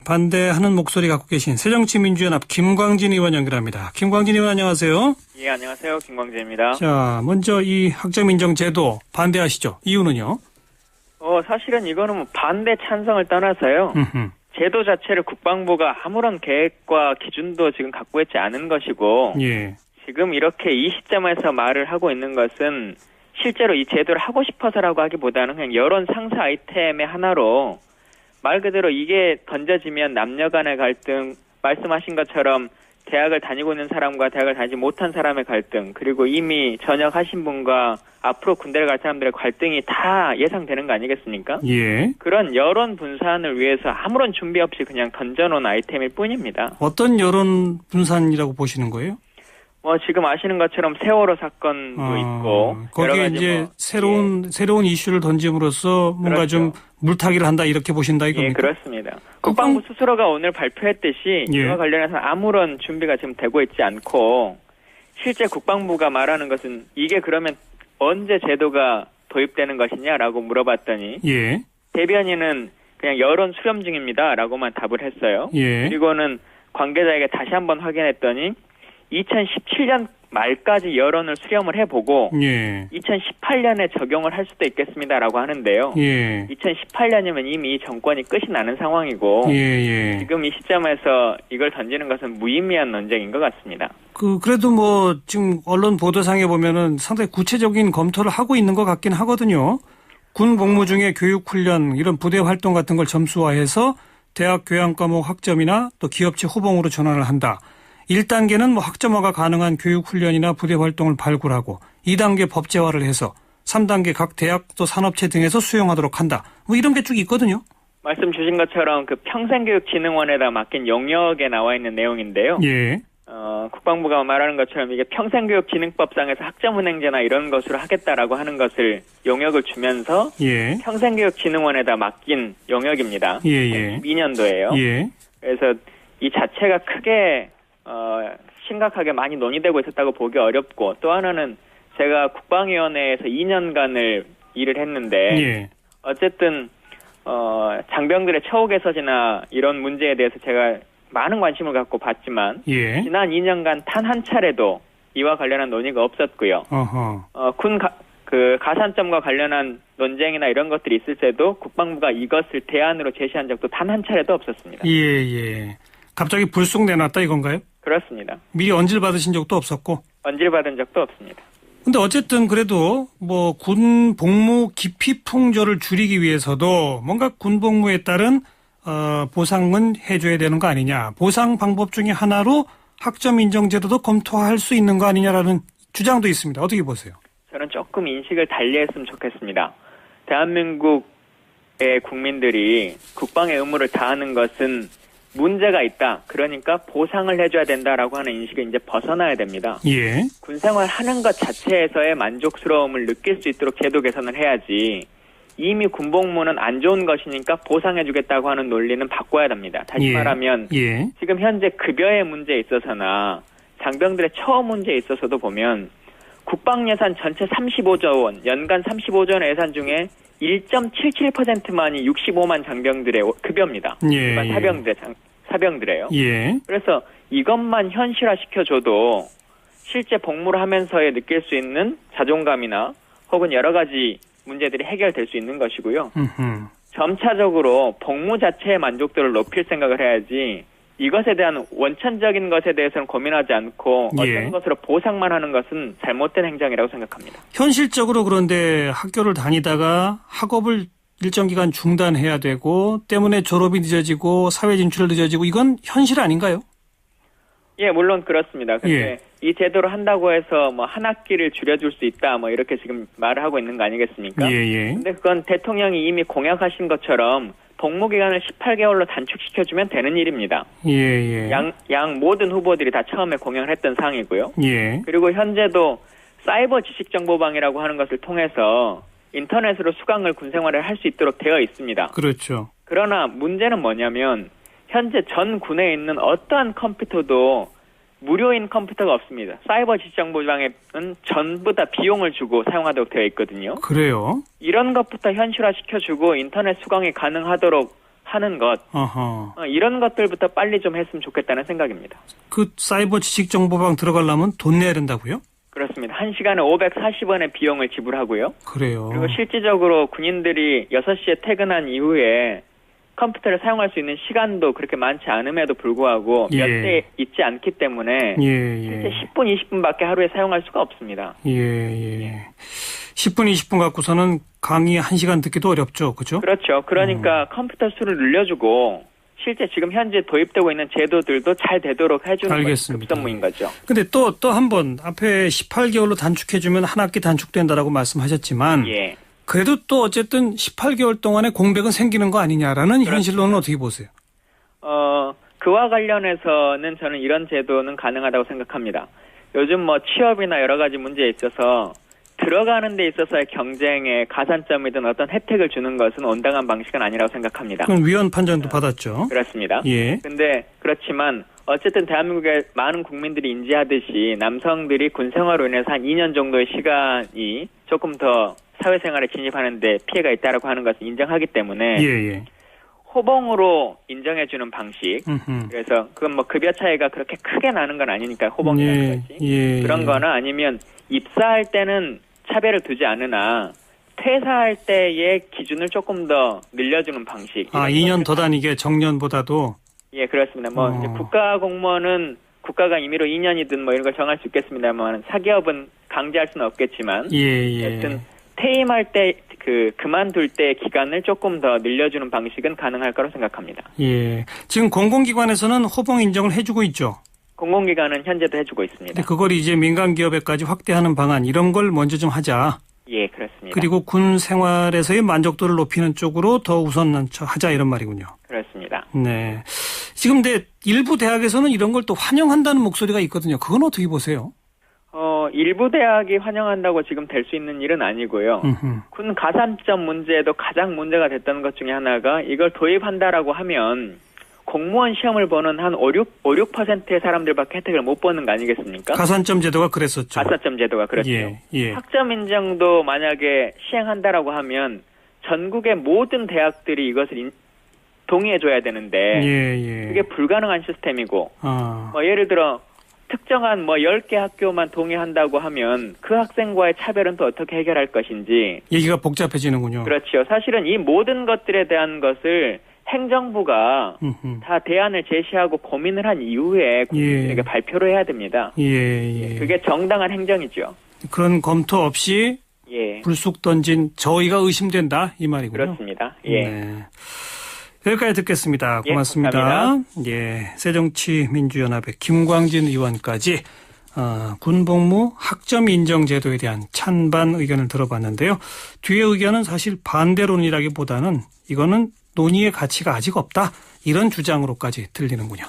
반대하는 목소리 갖고 계신 새정치민주연합 김광진 의원 연결합니다. 김광진 의원 안녕하세요. 예, 안녕하세요. 김광진입니다. 자, 먼저 이 학점 인정 제도 반대하시죠? 이유는요? 사실은 이거는 뭐 반대 찬성을 떠나서요. 제도 자체를 국방부가 아무런 계획과 기준도 지금 갖고 있지 않은 것이고, 예. 지금 이렇게 이 시점에서 말을 하고 있는 것은 실제로 이 제도를 하고 싶어서라고 하기보다는 그냥 여론 상사 아이템의 하나로 말 그대로 이게 던져지면 남녀 간의 갈등, 말씀하신 것처럼 대학을 다니고 있는 사람과 대학을 다니지 못한 사람의 갈등, 그리고 이미 전역하신 분과 앞으로 군대를 갈 사람들의 갈등이 다 예상되는 거 아니겠습니까? 예. 그런 여론 분산을 위해서 아무런 준비 없이 그냥 던져놓은 아이템일 뿐입니다. 어떤 여론 분산이라고 보시는 거예요? 지금 아시는 것처럼 세월호 사건도 있고 거기에 이제 새로운 이슈를 던짐으로써 뭔가 그렇죠. 좀 물타기를 한다 이렇게 보신다 이겁니까? 예, 그렇습니다. 국방부 스스로가 오늘 발표했듯이 이와 관련해서 아무런 준비가 지금 되고 있지 않고 실제 국방부가 말하는 것은 이게 그러면 언제 제도가 도입되는 것이냐라고 물어봤더니 대변인은 그냥 여론 수렴 중입니다라고만 답을 했어요. 그리고는 관계자에게 다시 한번 확인했더니 2017년 말까지 여론을 수렴을 해보고 2018년에 적용을 할 수도 있겠습니다라고 하는데요. 2018년이면 이미 이 정권이 끝이 나는 상황이고 지금 이 시점에서 이걸 던지는 것은 무의미한 논쟁인 것 같습니다. 그래도 뭐 지금 언론 보도상에 보면은 상당히 구체적인 검토를 하고 있는 것 같긴 하거든요. 군 복무 중에 교육훈련 이런 부대 활동 같은 걸 점수화해서 대학 교양 과목 학점이나 또 기업체 후봉으로 전환을 한다. 1단계는 뭐 학점화가 가능한 교육훈련이나 부대 활동을 발굴하고 2단계 법제화를 해서 3단계 각 대학 또 산업체 등에서 수용하도록 한다. 뭐 이런 게 쭉 있거든요. 말씀 주신 것처럼 그 평생교육진흥원에다 맡긴 용역에 나와 있는 내용인데요. 국방부가 말하는 것처럼 이게 평생교육진흥법상에서 학점은행제나 이런 것으로 하겠다라고 하는 것을 용역을 주면서 평생교육진흥원에다 맡긴 용역입니다. 2년도에요. 그래서 이 자체가 크게 심각하게 많이 논의되고 있었다고 보기 어렵고 또 하나는 제가 국방위원회에서 2년간을 일을 했는데 어쨌든 장병들의 처우 개선이나 이런 문제에 대해서 제가 많은 관심을 갖고 봤지만 지난 2년간 단 한 차례도 이와 관련한 논의가 없었고요. 군 가산점과 관련한 논쟁이나 이런 것들이 있을 때도 국방부가 이것을 대안으로 제시한 적도 단 한 차례도 없었습니다. 갑자기 불쑥 내놨다 이건가요? 그렇습니다. 미리 언질 받으신 적도 없었고? 언질 받은 적도 없습니다. 근데 어쨌든 그래도 뭐 군 복무 기피 풍조를 줄이기 위해서도 뭔가 군 복무에 따른 보상은 해줘야 되는 거 아니냐. 보상 방법 중에 하나로 학점 인정 제도도 검토할 수 있는 거 아니냐라는 주장도 있습니다. 어떻게 보세요? 저는 조금 인식을 달리했으면 좋겠습니다. 대한민국의 국민들이 국방의 의무를 다하는 것은 문제가 있다. 그러니까 보상을 해줘야 된다라고 하는 인식을 이제 벗어나야 됩니다. 군생활 하는 것 자체에서의 만족스러움을 느낄 수 있도록 제도 개선을 해야지 이미 군복무는 안 좋은 것이니까 보상해주겠다고 하는 논리는 바꿔야 됩니다. 다시 말하면 지금 현재 급여의 문제에 있어서나 장병들의 처우 문제에 있어서도 보면 국방예산 전체 35조 원, 연간 35조 원의 예산 중에 1.77%만이 65만 장병들의 급여입니다. 일반 사병들에요. 그래서 이것만 현실화시켜줘도 실제 복무를 하면서에 느낄 수 있는 자존감이나 혹은 여러 가지 문제들이 해결될 수 있는 것이고요. 점차적으로 복무 자체의 만족도를 높일 생각을 해야지 이것에 대한 원천적인 것에 대해서는 고민하지 않고 어떤 것으로 보상만 하는 것은 잘못된 행정이라고 생각합니다. 현실적으로 그런데 학교를 다니다가 학업을 일정 기간 중단해야 되고 때문에 졸업이 늦어지고 사회 진출을 늦어지고 이건 현실 아닌가요? 물론 그렇습니다. 근데 이 제도를 한다고 해서 뭐 한 학기를 줄여줄 수 있다 뭐 이렇게 지금 말을 하고 있는 거 아니겠습니까? 근데 그건 대통령이 이미 공약하신 것처럼 복무 기간을 18개월로 단축시켜주면 되는 일입니다. 양 모든 후보들이 다 처음에 공약을 했던 사항이고요. 그리고 현재도 사이버 지식정보방이라고 하는 것을 통해서 인터넷으로 수강을 군생활을 할 수 있도록 되어 있습니다. 그렇죠. 그러나 문제는 뭐냐면 현재 전 군에 있는 어떠한 컴퓨터도 무료인 컴퓨터가 없습니다. 사이버 지식정보방에는 전부 다 비용을 주고 사용하도록 되어 있거든요. 그래요? 이런 것부터 현실화시켜주고 인터넷 수강이 가능하도록 하는 것, 이런 것들부터 빨리 좀 했으면 좋겠다는 생각입니다. 그 사이버 지식정보방 들어가려면 돈 내야 된다고요? 그렇습니다. 1시간에 540원의 비용을 지불하고요. 그래요. 그리고 실질적으로 군인들이 6시에 퇴근한 이후에 컴퓨터를 사용할 수 있는 시간도 그렇게 많지 않음에도 불구하고 몇 대 있지 않기 때문에 실제 10분, 20분밖에 하루에 사용할 수가 없습니다. 10분, 20분 갖고서는 강의 1시간 듣기도 어렵죠. 그죠? 그렇죠. 그러니까 컴퓨터 수를 늘려주고 실제 지금 현재 도입되고 있는 제도들도 잘 되도록 해주는 것이 급선무인 거죠. 근데 또 한 번 앞에 18개월로 단축해주면 한 학기 단축된다라고 말씀하셨지만 그래도 또 어쨌든 18개월 동안의 공백은 생기는 거 아니냐라는 현실로는 어떻게 보세요? 그와 관련해서는 저는 이런 제도는 가능하다고 생각합니다. 요즘 뭐 취업이나 여러 가지 문제에 있어서 들어가는 데 있어서의 경쟁에 가산점이든 어떤 혜택을 주는 것은 온당한 방식은 아니라고 생각합니다. 그건 위헌 판정도 받았죠. 그렇습니다. 근데 그렇지만 어쨌든 대한민국의 많은 국민들이 인지하듯이 남성들이 군 생활로 인해서 한 2년 정도의 시간이 조금 더 사회생활에 진입하는 데 피해가 있다라고 하는 것을 인정하기 때문에 호봉으로 인정해주는 방식. 그래서 그건 뭐 급여 차이가 그렇게 크게 나는 건 아니니까 호봉이라는 거지. 그런 거나 아니면 입사할 때는 차별을 두지 않으나 퇴사할 때의 기준을 조금 더 늘려주는 방식. 2년 더 다니게 정년보다도? 예, 그렇습니다. 뭐 이제 국가 공무원은 국가가 임의로 2년이든 뭐 이런 걸 정할 수 있겠습니다만 사기업은 강제할 수는 없겠지만 하여튼 퇴임할 때 그만둘 때 기간을 조금 더 늘려주는 방식은 가능할 거라고 생각합니다. 지금 공공기관에서는 호봉 인정을 해주고 있죠. 공공기관은 현재도 해주고 있습니다. 그걸 이제 민간 기업에까지 확대하는 방안 이런 걸 먼저 좀 하자. 예, 그렇습니다. 그리고 군 생활에서의 만족도를 높이는 쪽으로 더 우선하자 이런 말이군요. 그렇습니다. 네. 지금 근데 일부 대학에서는 이런 걸 또 환영한다는 목소리가 있거든요. 그건 어떻게 보세요? 일부 대학이 환영한다고 지금 될 수 있는 일은 아니고요. 군 가산점 문제에도 가장 문제가 됐던 것 중에 하나가 이걸 도입한다라고 하면 공무원 시험을 보는 한 5-6%의 사람들밖에 혜택을 못 보는 거 아니겠습니까? 가산점 제도가 그랬었죠. 가산점 제도가 그렇죠. 학점 인정도 만약에 시행한다라고 하면 전국의 모든 대학들이 이것을 동의해줘야 되는데 그게 불가능한 시스템이고 뭐 예를 들어 특정한 뭐 10개 학교만 동의한다고 하면 그 학생과의 차별은 또 어떻게 해결할 것인지 얘기가 복잡해지는군요. 그렇죠. 사실은 이 모든 것들에 대한 것을 행정부가 다 대안을 제시하고 고민을 한 이후에 국민들에게 발표를 해야 됩니다. 그게 정당한 행정이죠. 그런 검토 없이 불쑥 던진 저희가 의심된다 이 말이군요. 그렇습니다. 여기까지 듣겠습니다. 고맙습니다. 새정치민주연합의 김광진 의원까지 군복무 학점 인정 제도에 대한 찬반 의견을 들어봤는데요. 뒤에 의견은 사실 반대론이라기보다는 이거는 논의의 가치가 아직 없다. 이런 주장으로까지 들리는군요.